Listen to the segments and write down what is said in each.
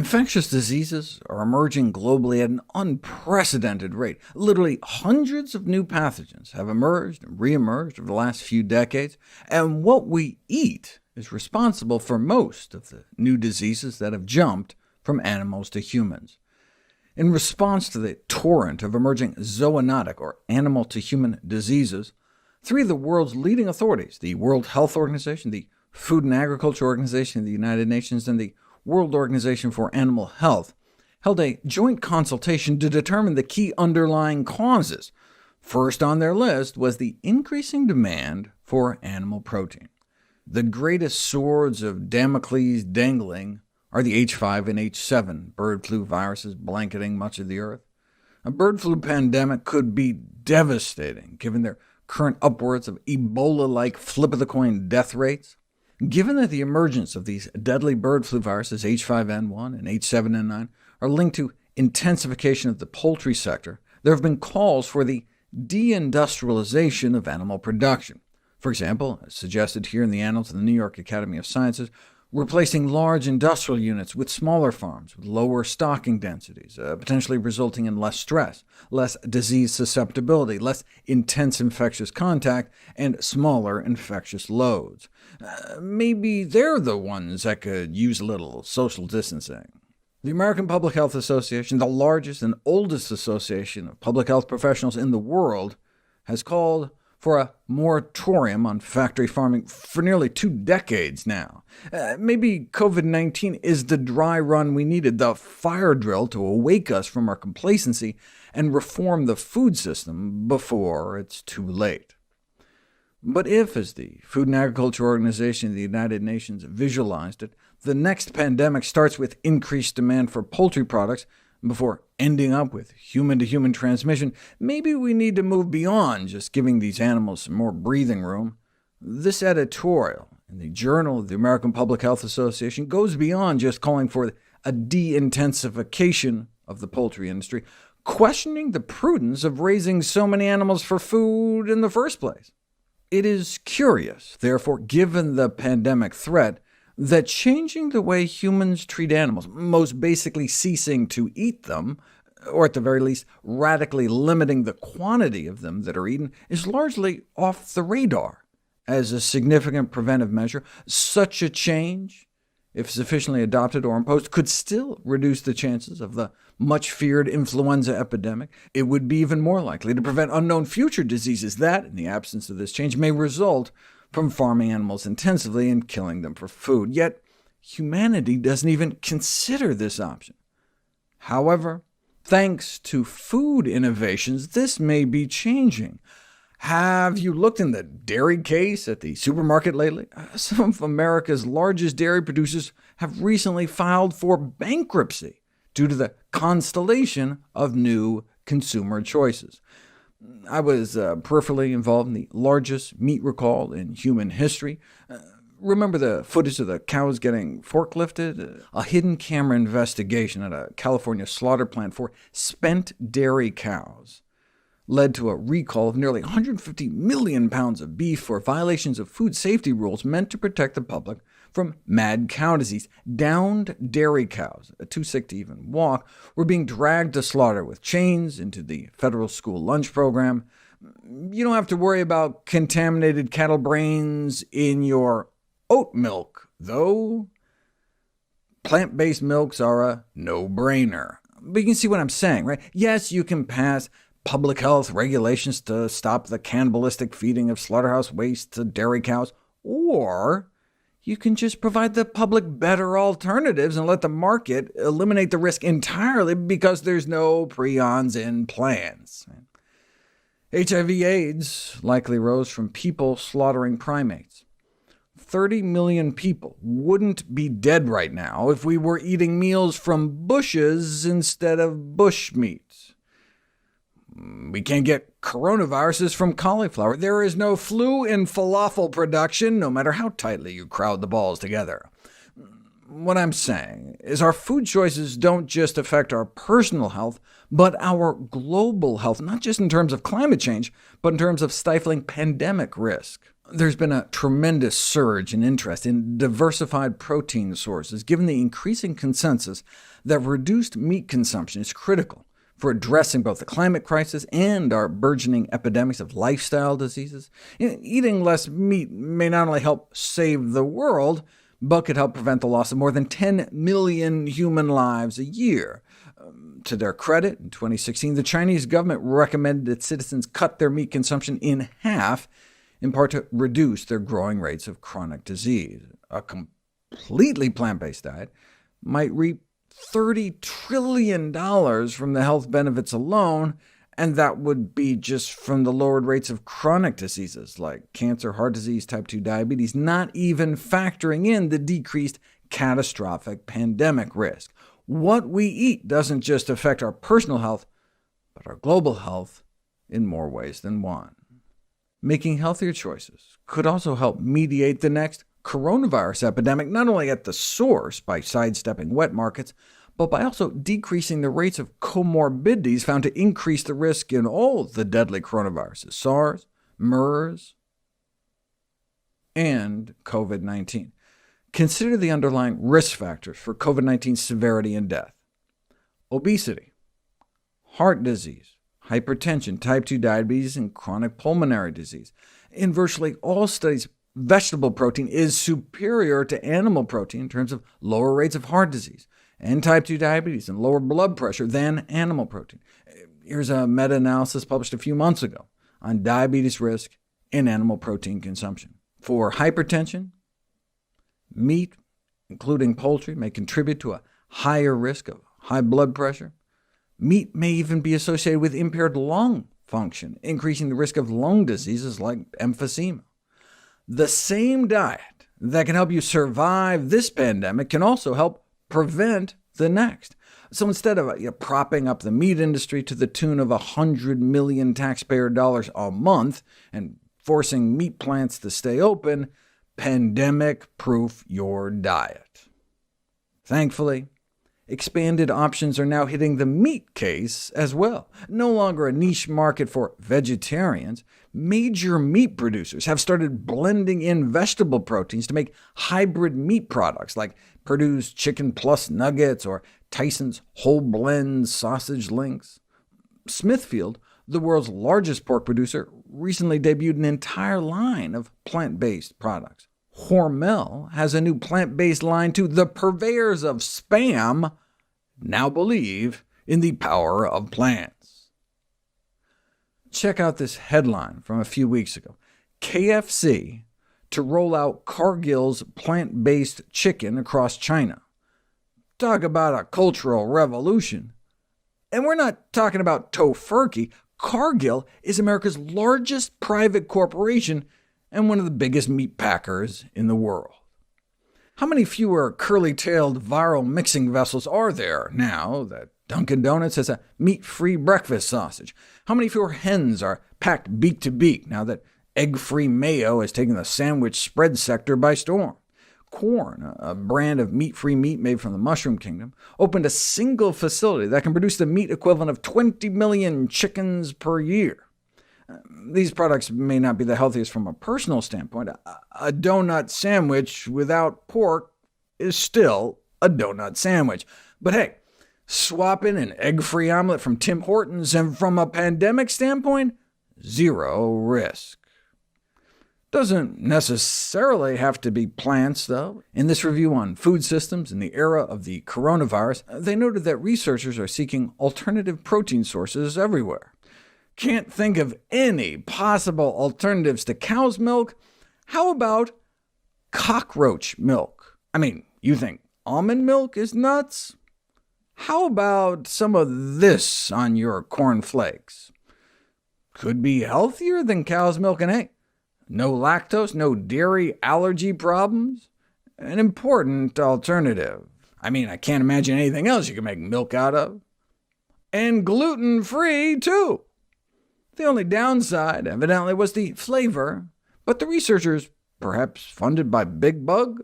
Infectious diseases are emerging globally at an unprecedented rate. Literally hundreds of new pathogens have emerged and re-emerged over the last few decades, and what we eat is responsible for most of the new diseases that have jumped from animals to humans. In response to the torrent of emerging zoonotic, or animal-to-human diseases, three of the world's leading authorities, the World Health Organization, the Food and Agriculture Organization of the United Nations, and the World Organization for Animal Health, held a joint consultation to determine the key underlying causes. First on their list was the increasing demand for animal protein. The greatest swords of Damocles dangling are the H5 and H7 bird flu viruses blanketing much of the Earth. A bird flu pandemic could be devastating, given their current upwards of Ebola-like flip-of-the-coin death rates. Given that the emergence of these deadly bird flu viruses, H5N1 and H7N9, are linked to intensification of the poultry sector, there have been calls for the deindustrialization of animal production. For example, as suggested here in the Annals of the New York Academy of Sciences, replacing large industrial units with smaller farms with lower stocking densities, potentially resulting in less stress, less disease susceptibility, less intense infectious contact, and smaller infectious loads. Maybe they're the ones that could use a little social distancing. The American Public Health Association, the largest and oldest association of public health professionals in the world, has called for a moratorium on factory farming for nearly 2 decades now. Maybe COVID-19 is the dry run we needed, the fire drill to awake us from our complacency and reform the food system before it's too late. But if, as the Food and Agriculture Organization of the United Nations visualized it, the next pandemic starts with increased demand for poultry products, before ending up with human-to-human transmission, maybe we need to move beyond just giving these animals some more breathing room. This editorial in the Journal of the American Public Health Association goes beyond just calling for a de-intensification of the poultry industry, questioning the prudence of raising so many animals for food in the first place. It is curious, therefore, given the pandemic threat, that changing the way humans treat animals, most basically ceasing to eat them, or at the very least radically limiting the quantity of them that are eaten, is largely off the radar as a significant preventive measure. Such a change, if sufficiently adopted or imposed, could still reduce the chances of the much-feared influenza epidemic. It would be even more likely to prevent unknown future diseases that, in the absence of this change, may result from farming animals intensively and killing them for food. Yet humanity doesn't even consider this option. However, thanks to food innovations, this may be changing. Have you looked in the dairy case at the supermarket lately? Some of America's largest dairy producers have recently filed for bankruptcy due to the constellation of new consumer choices. I was peripherally involved in the largest meat recall in human history. Remember the footage of the cows getting forklifted? A hidden camera investigation at a California slaughter plant for spent dairy cows led to a recall of nearly 150 million pounds of beef for violations of food safety rules meant to protect the public from mad cow disease. Downed dairy cows, too sick to even walk, were being dragged to slaughter with chains into the federal school lunch program. You don't have to worry about contaminated cattle brains in your oat milk, though. Plant-based milks are a no-brainer. But you can see what I'm saying, right? Yes, you can pass public health regulations to stop the cannibalistic feeding of slaughterhouse waste to dairy cows, or you can just provide the public better alternatives and let the market eliminate the risk entirely because there's no prions in plants. HIV/AIDS likely rose from people slaughtering primates. 30 million people wouldn't be dead right now if we were eating meals from bushes instead of bush meat. We can't get coronaviruses from cauliflower. There is no flu in falafel production, no matter how tightly you crowd the balls together. What I'm saying is our food choices don't just affect our personal health, but our global health, not just in terms of climate change, but in terms of stifling pandemic risk. There's been a tremendous surge in interest in diversified protein sources, given the increasing consensus that reduced meat consumption is critical for addressing both the climate crisis and our burgeoning epidemics of lifestyle diseases. Eating less meat may not only help save the world, but could help prevent the loss of more than 10 million human lives a year. To their credit, in 2016, the Chinese government recommended that citizens cut their meat consumption in half, in part to reduce their growing rates of chronic disease. A completely plant-based diet might reap $30 trillion from the health benefits alone, and that would be just from the lowered rates of chronic diseases like cancer, heart disease, type 2 diabetes, not even factoring in the decreased catastrophic pandemic risk. What we eat doesn't just affect our personal health, but our global health in more ways than one. Making healthier choices could also help mediate the next coronavirus epidemic, not only at the source by sidestepping wet markets, but by also decreasing the rates of comorbidities found to increase the risk in all the deadly coronaviruses, SARS, MERS, and COVID-19. Consider the underlying risk factors for COVID-19 severity and death: obesity, heart disease, hypertension, type 2 diabetes, and chronic pulmonary disease. In virtually all studies, vegetable protein is superior to animal protein in terms of lower rates of heart disease and type 2 diabetes and lower blood pressure than animal protein. Here's a meta-analysis published a few months ago on diabetes risk in animal protein consumption. For hypertension, meat, including poultry, may contribute to a higher risk of high blood pressure. Meat may even be associated with impaired lung function, increasing the risk of lung diseases like emphysema. The same diet that can help you survive this pandemic can also help prevent the next. So instead of propping up the meat industry to the tune of $100 million taxpayer dollars a month and forcing meat plants to stay open, pandemic-proof your diet. Thankfully, expanded options are now hitting the meat case as well. No longer a niche market for vegetarians, major meat producers have started blending in vegetable proteins to make hybrid meat products like Purdue's Chicken Plus Nuggets or Tyson's Whole Blend Sausage Links. Smithfield, the world's largest pork producer, recently debuted an entire line of plant-based products. Hormel has a new plant-based line too. The purveyors of Spam now believe in the power of plants. Check out this headline from a few weeks ago. KFC to roll out Cargill's plant-based chicken across China. Talk about a cultural revolution. And we're not talking about tofurkey. Cargill is America's largest private corporation and one of the biggest meat packers in the world. How many fewer curly-tailed viral mixing vessels are there now that Dunkin' Donuts has a meat-free breakfast sausage? How many fewer hens are packed beak to beak now that egg-free mayo has taken the sandwich spread sector by storm? Quorn, a brand of meat-free meat made from the mushroom kingdom, opened a single facility that can produce the meat equivalent of 20 million chickens per year. These products may not be the healthiest from a personal standpoint. A donut sandwich without pork is still a donut sandwich. But hey, swap in an egg-free omelet from Tim Hortons, and from a pandemic standpoint, zero risk. Doesn't necessarily have to be plants, though. In this review on food systems in the era of the coronavirus, they noted that researchers are seeking alternative protein sources everywhere. Can't think of any possible alternatives to cow's milk? How about cockroach milk? I mean, you think almond milk is nuts? How about some of this on your cornflakes? Could be healthier than cow's milk, and hey, no lactose, no dairy allergy problems? An important alternative. I mean, I can't imagine anything else you can make milk out of. And gluten-free, too. The only downside, evidently, was the flavor, but the researchers, perhaps funded by Big Bug,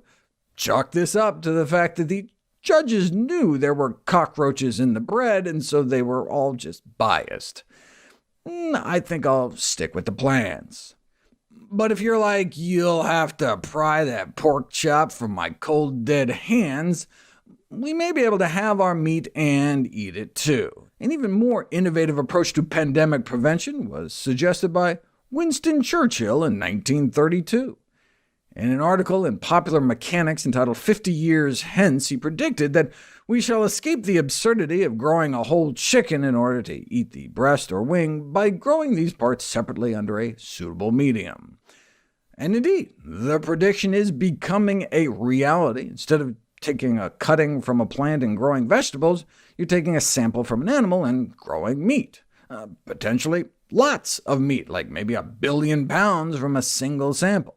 chalk this up to the fact that the judges knew there were cockroaches in the bread, and so they were all just biased. I think I'll stick with the plans. But if you're like, you'll have to pry that pork chop from my cold, dead hands, we may be able to have our meat and eat it too. An even more innovative approach to pandemic prevention was suggested by Winston Churchill in 1932. In an article in Popular Mechanics entitled 50 Years Hence, he predicted that we shall escape the absurdity of growing a whole chicken in order to eat the breast or wing by growing these parts separately under a suitable medium. And indeed, the prediction is becoming a reality. Instead of taking a cutting from a plant and growing vegetables, you're taking a sample from an animal and growing meat. Potentially lots of meat, like maybe 1 billion pounds from a single sample.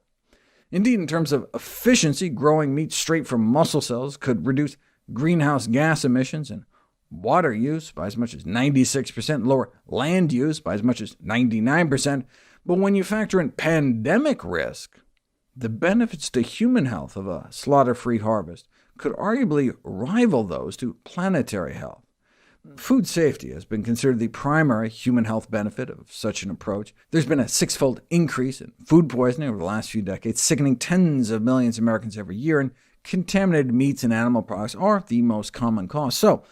Indeed, in terms of efficiency, growing meat straight from muscle cells could reduce greenhouse gas emissions and water use by as much as 96%, lower land use by as much as 99%, but when you factor in pandemic risk, the benefits to human health of a slaughter-free harvest could arguably rival those to planetary health. Food safety has been considered the primary human health benefit of such an approach. There's been a 6-fold increase in food poisoning over the last few decades, sickening tens of millions of Americans every year, and contaminated meats and animal products are the most common cause. So,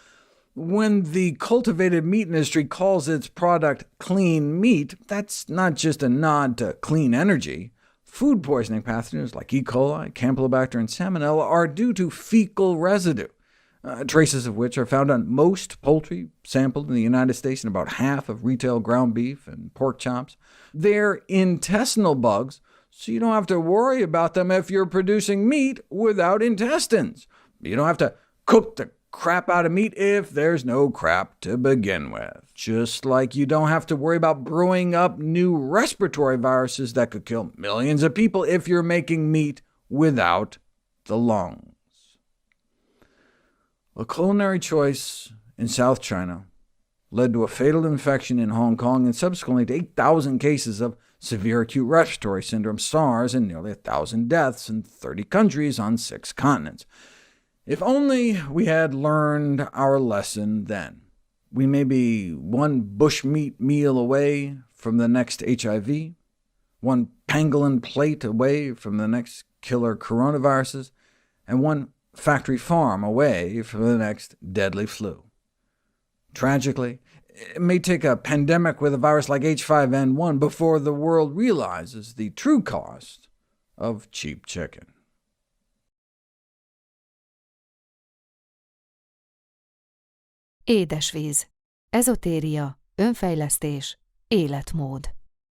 when the cultivated meat industry calls its product clean meat, that's not just a nod to clean energy. Food poisoning pathogens like E. coli, Campylobacter, and Salmonella are due to fecal residue, traces of which are found on most poultry sampled in the United States and about half of retail ground beef and pork chops. They're intestinal bugs, so you don't have to worry about them if you're producing meat without intestines. You don't have to cook the crap out of meat if there's no crap to begin with. Just like you don't have to worry about brewing up new respiratory viruses that could kill millions of people if you're making meat without the lungs. A culinary choice in South China led to a fatal infection in Hong Kong and subsequently to 8,000 cases of severe acute respiratory syndrome, SARS, and nearly 1,000 deaths in 30 countries on 6 continents. If only we had learned our lesson then. We may be one bushmeat meal away from the next HIV, one pangolin plate away from the next killer coronaviruses, and one factory farm away from the next deadly flu. Tragically, it may take a pandemic with a virus like H5N1 before the world realizes the true cost of cheap chicken. Édesvíz. Ezotéria, önfejlesztés, életmód.